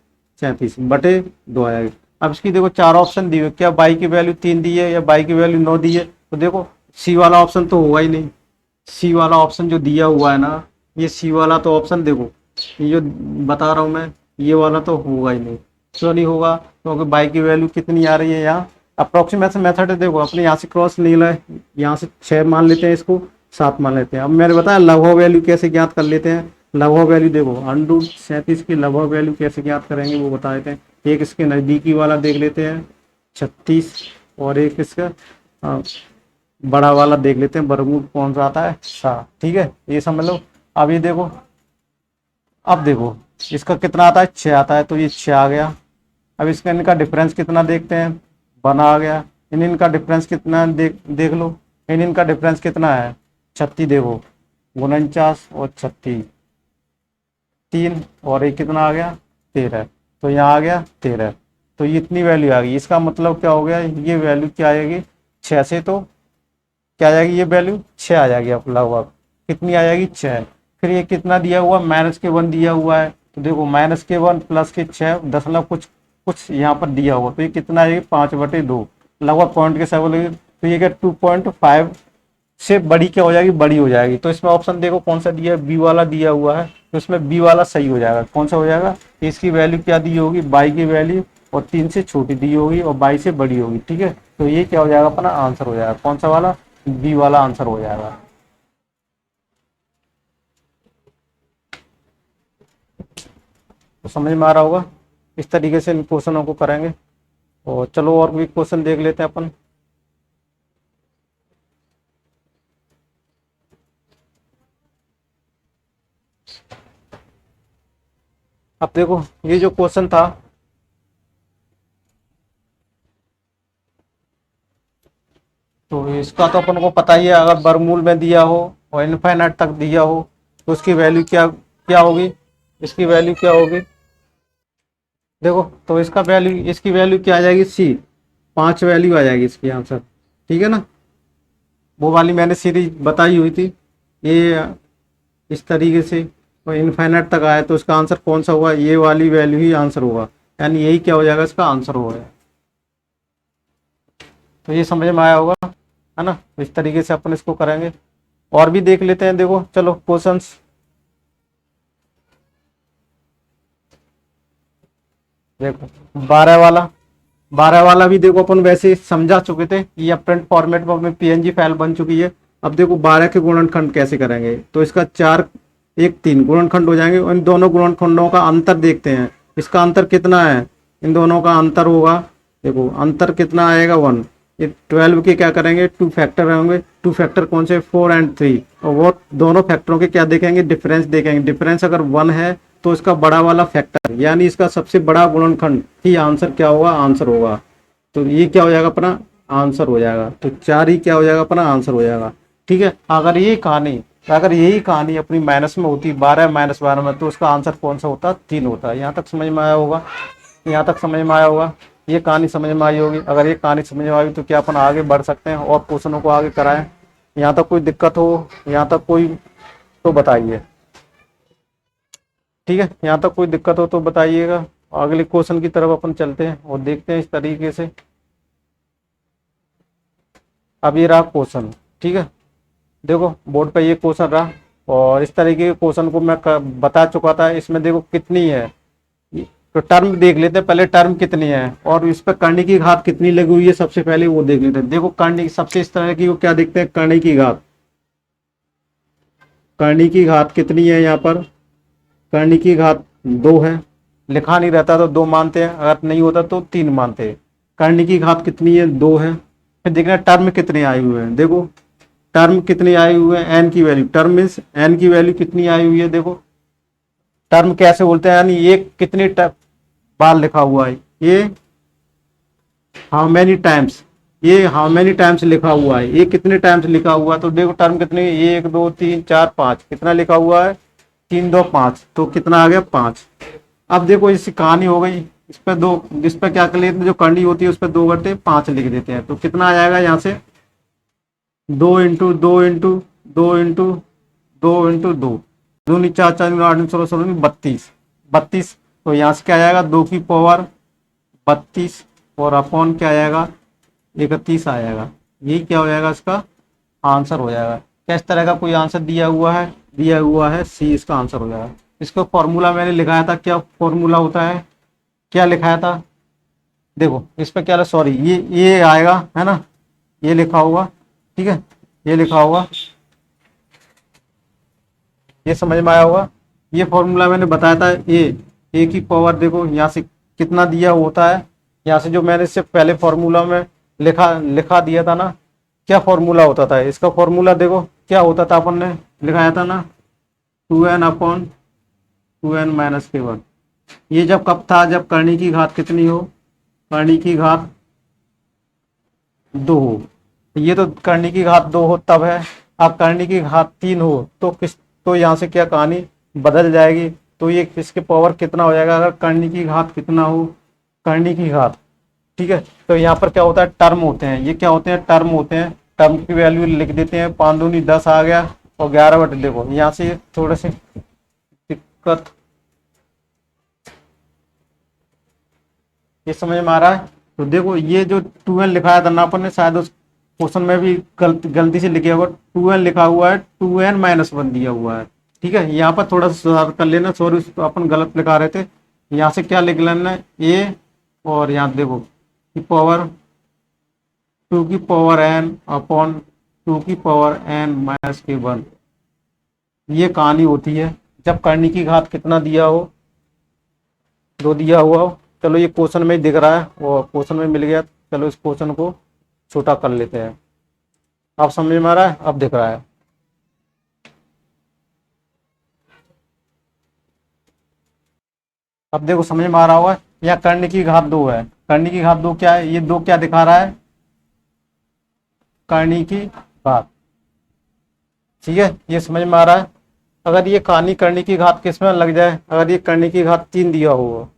37/2 आएगा। अब इसकी देखो 4 ऑप्शन दिए, क्या बाई की वैल्यू 3 दी है या बाई की वैल्यू 9 दी है। तो देखो सी वाला ऑप्शन तो होगा ही नहीं, सी वाला ऑप्शन जो दिया हुआ है ना, ये सी वाला तो ऑप्शन देखो, ये जो बता रहा हूँ मैं, ये वाला तो होगा ही नहीं। क्यों नहीं होगा, क्योंकि बाई की वैल्यू कितनी आ रही है यहाँ, अप्रोक्सीमेशन मेथड है। देखो अपने यहाँ से क्रॉस नहीं ला, यहाँ से 6 मान लेते हैं, इसको 7 मान लेते हैं। अब मैंने बताया लगभग वैल्यू कैसे ज्ञात कर लेते हैं। लगभग वैल्यू देखो, √37 की लगभग वैल्यू कैसे ज्ञात करेंगे वो बता देते हैं। एक इसके नज़दीकी वाला देख लेते हैं 36, और एक इसका बड़ा वाला देख लेते हैं, वर्गमूल कौन सा आता है, 7। ठीक है, ये समझ लो। अब ये देखो, अब देखो इसका कितना आता है, 6 आता है, तो ये 6 आ गया। अब इसका इनका डिफरेंस कितना देखते हैं, 1 आ गया। इनका डिफरेंस कितना देख लो, इनका डिफरेंस कितना है, 36। देखो 49 और 36, 3, और एक कितना आ गया, 13। तो यहाँ आ गया 13, तो ये इतनी वैल्यू आ गई। इसका मतलब क्या हो गया, ये वैल्यू क्या आएगी, 6 से तो क्या आ जाएगी, ये वैल्यू 6 आ जाएगी अब लगभग, कितनी आ जाएगी 6। फिर ये कितना दिया हुआ, -1 दिया हुआ है, तो देखो -1 प्लस के 6 दशमलव कुछ कुछ यहाँ पर दिया हुआ, तो ये कितना है 5/2 लगभग पॉइंट के सब लगे, तो ये क्या 2.5 से बड़ी क्या हो जाएगी, बड़ी हो जाएगी। तो इसमें ऑप्शन देखो कौन सा दिया है, बी वाला दिया हुआ है, तो इसमें बी वाला सही हो जाएगा। कौन सा हो जाएगा, इसकी वैल्यू क्या दी होगी, बाई की वैल्यू और 3 से छोटी दी होगी और बाई से बड़ी होगी, ठीक है। तो ये क्या हो जाएगा, अपना आंसर हो जाएगा, कौन सा वाला, बी वाला आंसर हो जाएगा। तो समझ में आ रहा होगा, इस तरीके से इन क्वेश्चनों को करेंगे। और चलो और भी क्वेश्चन देख लेते हैं अपन। अब देखो ये जो क्वेश्चन था, तो इसका तो अपन को पता ही है, अगर वर्गमूल में दिया हो और इनफाइनाइट तक दिया हो तो उसकी वैल्यू क्या क्या होगी, इसकी वैल्यू क्या होगी, देखो तो इसका वैल्यू, इसकी वैल्यू क्या आ जाएगी, सी 5 वैल्यू आ जाएगी इसकी आंसर, ठीक है ना। वो वाली मैंने सीरीज बताई हुई थी, ये इस तरीके से और इनफाइनाइट तक आया तो इसका आंसर कौन सा होगा, ये वाली वैल्यू ही आंसर होगा, यानी यही क्या हो जाएगा, इसका आंसर होगा। तो ये समझ में आया होगा, है ना। तो इस तरीके से अपन इसको करेंगे। और भी देख लेते हैं, देखो चलो क्वेश्चंस। देखो 12 वाला भी देखो अपन वैसे समझा चुके थे, ये प्रिंट फॉर्मेट में अपने पीएनजी फाइल बन चुकी है। अब देखो 12 के गुणनखंड कैसे करेंगे, तो इसका 4 1 3 गुणनखंड हो जाएंगे, इन दोनों गुणनखंडों का अंतर देखते हैं, इसका अंतर कितना है, इन दोनों का अंतर होगा, देखो अंतर कितना आएगा 1। ये 12 के क्या करेंगे, 2 फैक्टर होंगे, 2 फैक्टर कौन से, 4 और 3, और वो दोनों फैक्टरों के क्या देखेंगे, डिफरेंस देखेंगे। डिफरेंस अगर 1 है तो इसका बड़ा वाला फैक्टर यानी इसका सबसे बड़ा गुणनखंड ही आंसर क्या होगा, आंसर होगा। तो ये क्या हो जाएगा, अपना आंसर हो जाएगा। तो 4 ही क्या हो जाएगा, अपना आंसर हो जाएगा, ठीक है। अगर यही कहानी अपनी माइनस में होती, 12 -12 में, तो उसका आंसर कौन सा होता, 3 होता। यहाँ तक समझ में आया होगा, यहाँ तक समझ में आया होगा, ये कहानी समझ में आई होगी। अगर ये कहानी समझ में आई तो क्या अपन आगे बढ़ सकते हैं और क्वेश्चनों को आगे कराएं। यहाँ तक कोई दिक्कत हो, यहाँ तक कोई तो बताइए, ठीक है। यहाँ तक कोई दिक्कत हो तो बताइएगा। अगले क्वेश्चन की तरफ अपन चलते हैं और देखते हैं इस तरीके से। अब ये रहा क्वेश्चन, ठीक है। देखो बोर्ड पे ये क्वेश्चन रहा और इस तरीके के क्वेश्चन को मैं बता चुका था। इसमें देखो कितनी है, तो टर्म देख लेते हैं पहले, टर्म कितनी है और इस पर करने की घात कितनी लगी हुई है, सबसे पहले वो देख लेते हैं। देखो करने की सबसे इस तरह की वो क्या देखते हैं, करने की घात, करने की घात कितनी है, यहाँ पर करने की घात 2 है, लिखा नहीं रहता तो 2 मानते हैं, अगर नहीं होता तो 3 मानते हैं। करने की घात कितनी है, 2 है। फिर देखना टर्म कितने आए हुए हैं, देखो टर्म कितने आए हुए हैं, एन की वैल्यू, टर्म मीन्स एन की वैल्यू कितनी आई हुई है। देखो टर्म कैसे बोलते हैं, यानी ये कितने बार लिखा हुआ है, ये हाउ मेनी टाइम्स, ये हाउ मेनी टाइम्स लिखा हुआ है, ये कितने टाइम्स लिखा हुआ है। तो देखो टर्म कितने, 1 2 3 4 5, कितना लिखा हुआ है, 3 2 5, तो कितना आ गया 5। अब देखो इसकी कहानी हो गई, इस पर 2, इस पर क्या कर लेते हैं, जो करनी होती है उस पर 2 करते हैं, 5 लिख देते हैं। तो कितना आ जाएगा यहाँ से, 2 इंटू 2 इंटू 2 इंटू 2 इंटू 2, 2 4 4 8 16 16 32, 32। तो यहाँ से क्या आ जाएगा, 2 की पावर 32 और अपॉन क्या आएगा, 31 आ जाएगा। यही क्या हो जाएगा, इसका आंसर हो जाएगा। किस तरह का कोई आंसर दिया हुआ है, दिया हुआ है सी, इसका आंसर हो जाएगा। इसको फॉर्मूला मैंने लिखाया था, क्या फॉर्मूला होता है, क्या लिखाया था, देखो इस पर क्या, सॉरी ये आएगा, है ना, ये लिखा होगा, ठीक है, ये लिखा होगा, ये समझ में आया होगा। ये फॉर्मूला मैंने बताया था, ए की पावर, देखो यहाँ से कितना दिया होता है, यहाँ से जो मैंने इससे पहले फॉर्मूला में लिखा दिया था ना, क्या फॉर्मूला होता था इसका, फॉर्मूला देखो क्या होता था, अपन ने लिखाया था ना, 2n upon 2n minus k1। ये जब कब था, जब करनी की घात कितनी हो, करनी की घात 2 हो। ये तो करनी की घात 2 हो तब है। अब करनी की घात 3 हो तो तो यहाँ से क्या कहानी बदल जाएगी। तो ये इसके पावर कितना हो जाएगा, अगर करनी की घात कितना हो, करनी की घात, ठीक है। तो यहाँ पर क्या होता है, टर्म होते हैं, ये क्या होते हैं, टर्म होते हैं। टर्म की वैल्यू लिख देते हैं, 5 दूनी 10 आ गया और 11 बटे, देखो यहाँ से थोड़े से दिक्कत ये समझ में आ रहा है। तो देखो ये जो 2n लिखाया था ना अपन ने, शायद उस क्वेश्चन में भी गलती से लिखा होगा, 2n लिखा हुआ है, 2n-1 दिया हुआ है। ठीक है, यहाँ पर थोड़ा सा सुधार कर लेना, सॉरी अपन गलत लिखा रहे थे। यहाँ से क्या लिख लेना है, a, और यहाँ देखो की पावर 2 की पावर n अपॉन 2 की पावर n-1। ये कहानी होती है जब करने की घात कितना दिया हो, 2 दिया हुआ हो। चलो ये क्वेश्चन में दिख रहा है और क्वेश्चन में मिल गया, चलो इस क्वेश्चन को छोटा कर लेते हैं। आप समझ में आ रहा है, अब दिख रहा है। अब देखो समझ में आ रहा होगा, यहाँ करने की घात 2 है। करने की घात 2 क्या है, ये 2 क्या दिखा रहा है, करने की घात। ठीक है, ये समझ में आ रहा है। अगर ये कहानी करने की घात किस में लग जाए, अगर ये करने की घात 3 दिया हो,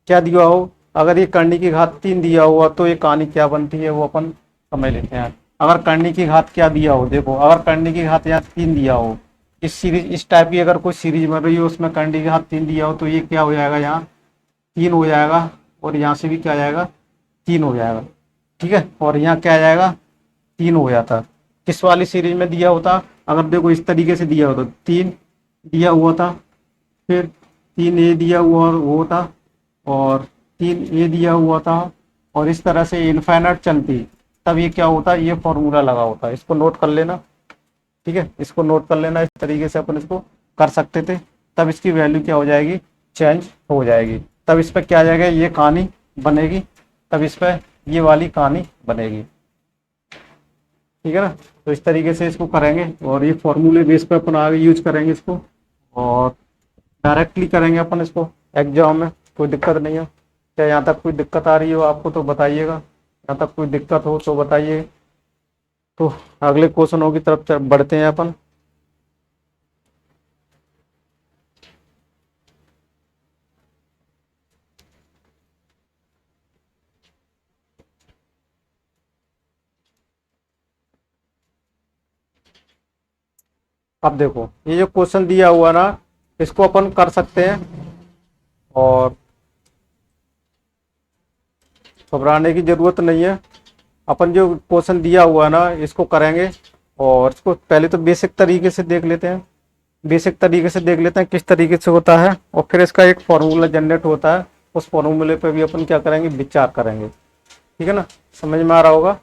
क्या दिया हो, अगर ये करने की घात 3 दिया हुआ तो ये कहानी क्या बनती है वो अपन समझ लेते हैं। अगर करने की घात क्या दिया हो, देखो अगर करने की घात यहाँ 3 दिया हो, इस सीरीज इस टाइप की अगर कोई सीरीज बन रही हो उसमें करने की घात 3 दिया हो, तो ये क्या हो जाएगा, यहाँ 3 हो जाएगा और यहाँ से भी क्या आ जाएगा, 3 हो जाएगा। ठीक है, और यहाँ क्या आ जाएगा, 3 हो जाता। किस वाली सीरीज में दिया होता, अगर देखो इस तरीके से दिया होता, 3 दिया हुआ था, फिर 3a दिया हुआ होता और 3a दिया हुआ था, और इस तरह से इनफाइनाइट चलती, तब ये क्या होता, ये फॉर्मूला लगा होता। इसको नोट कर लेना। ठीक है, इसको नोट कर लेना, इस तरीके से अपन इसको कर सकते थे। तब इसकी वैल्यू क्या हो जाएगी, चेंज हो जाएगी। तब इस पर क्या आ जाएगा, ये कहानी बनेगी, तब इस पर ये वाली कहानी बनेगी। ठीक है ना, तो इस तरीके से इसको करेंगे और ये फॉर्मूले बेस पे अपन आगे यूज करेंगे इसको, और डायरेक्टली करेंगे अपन इसको एग्जाम में, कोई दिक्कत नहीं है। क्या यहाँ तक कोई दिक्कत आ रही हो आपको तो बताइएगा, यहाँ तक कोई दिक्कत हो तो बताइए। तो अगले क्वेश्चनों की तरफ बढ़ते हैं अपन। अब देखो ये जो क्वेश्चन दिया हुआ ना, इसको अपन कर सकते हैं और घबराने की जरूरत नहीं है। अपन जो क्वेश्चन दिया हुआ है ना, इसको करेंगे और इसको पहले तो बेसिक तरीके से देख लेते हैं, बेसिक तरीके से देख लेते हैं किस तरीके से होता है, और फिर इसका एक फॉर्मूला जनरेट होता है, उस फॉर्मूले पे भी अपन क्या करेंगे, विचार करेंगे। ठीक है ना, समझ में आ रहा होगा।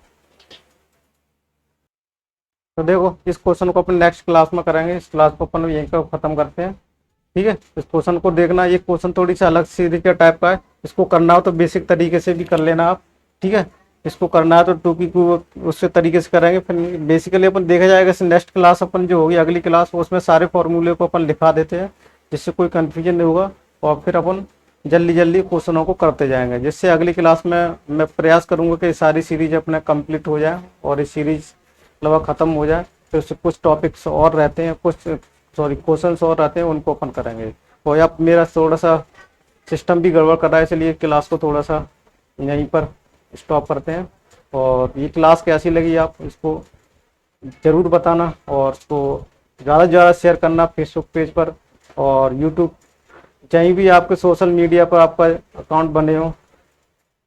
तो देखो इस क्वेश्चन को अपन नेक्स्ट क्लास में करेंगे, इस क्लास को अपन यहीं पर खत्म करते हैं। ठीक है, इस क्वेश्चन को देखना, ये क्वेश्चन थोड़ी सी अलग सीरीज के टाइप का है, इसको करना हो तो बेसिक तरीके से भी कर लेना आप। ठीक है, इसको करना है तो 2 की उससे तरीके से करेंगे, फिर बेसिकली अपन देखा जाएगा नेक्स्ट क्लास अपन जो होगी अगली क्लास, उसमें सारे फॉर्मूले को अपन लिखा देते हैं जिससे कोई कन्फ्यूजन नहीं होगा, और फिर अपन जल्दी जल्दी क्वेश्चनों को करते जाएंगे, जिससे अगली क्लास में मैं प्रयास करूँगा कि सारी सीरीज अपना कंप्लीट हो जाए और इस सीरीज लगभग ख़त्म हो जाए। फिर उससे कुछ टॉपिक्स और रहते हैं, कुछ क्वेश्चंस और रहते हैं, उनको अपन करेंगे। और अब मेरा थोड़ा सा सिस्टम भी गड़बड़ कर रहा है, इसलिए क्लास को थोड़ा सा यहीं पर स्टॉप करते हैं। और ये क्लास कैसी लगी आप इसको ज़रूर बताना, और इसको ज़्यादा से ज़्यादा शेयर करना फेसबुक पेज पर और यूट्यूब, कहीं भी आपके सोशल मीडिया पर आपका अकाउंट बने हो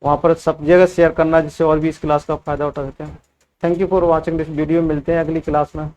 वहाँ पर सब जगह शेयर करना, जिससे और भी इस क्लास का फ़ायदा उठा सकते हैं। Thank you for watching this video, मिलते हैं अगली क्लास में।